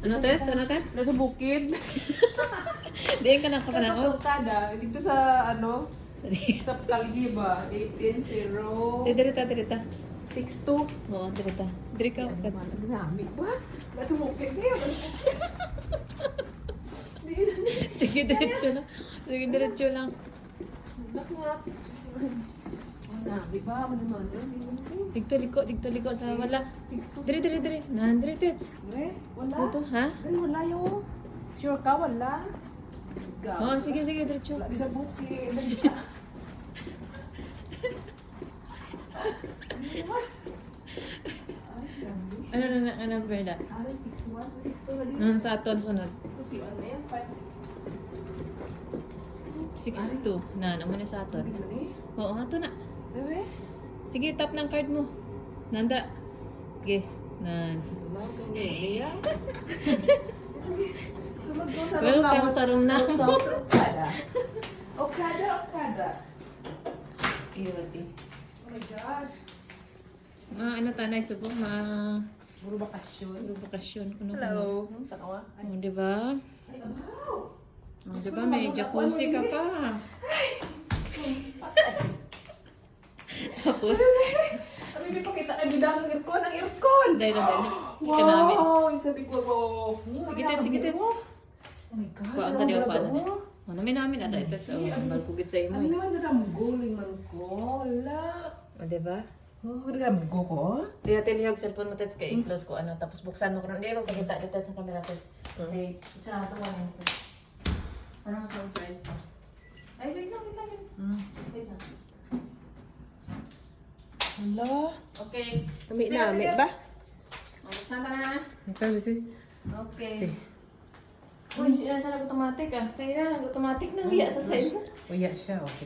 Ano, Tets? Ano, Tets? Nasa bukid. Diyan ka nakapanao? Kada. Dito sa ano? Sorry. Sa Kaliba. 18-0. Dirita. 6-2. Oo, dirita. Diri ka. Dami ba? Nasa bukid niya. Sige, diretso lang. Sige, diretso lang. Naku nga. Dami ba? Ano naman yun? Digto liko sa wala. 6-2. Diri. Nandiri, Tets. Wala. Dito, ha? Ay, wala yun. Sure ka, wala? Oo, sige, diretso. Wala di sa bukid. Ano, Berda? Ay, 6-1. 6-2 na din. Sa aton, sunod. 6-2 ano yan? 6-2. Amo na sa aton. Oo, ato na. Bebe? Sige, tap ng card mo. Nanda. Sige. Wala kang niya. Sunod ko sa Welcome sa room na. Okada. Iwati. Oh my God. Ano tanay subo? Puro bakasyon. Bakasyon. Hello. Tanawa. Oh, di ba? Ay, abaw. Oh, di ba? May jacuzzi ka pa. Tapos, Abi, may pakita. Ay, bidang ang aircon. dahil. Kanami. Wow. Yung sabi ko, wow. Sige, Tets. Oh my God. Kuhaan tali ako, kuhaan tali. Oh, namin ada ito sa balkugit sa imo. Ano naman yung guling man ko? Wala. Oh, di ba? Oh, nagamo ko? Kaya tilihog cellphone mo, Tets, kay i-close ko ano. Tapos buksan mo ko. Hindi ko pakita dito sa camera, Tets. Okay, isa na ito ito. Ano mo surprise ko? Ay, wait lang. Wait lang. Wala. Okay. Namit ba? Oh, buksan ka na. Sabi si. Okay. Uy, hindi na siya nag-automatic ah. Kaya nag-automatic nang iya sa cellphone. Uya siya, okay.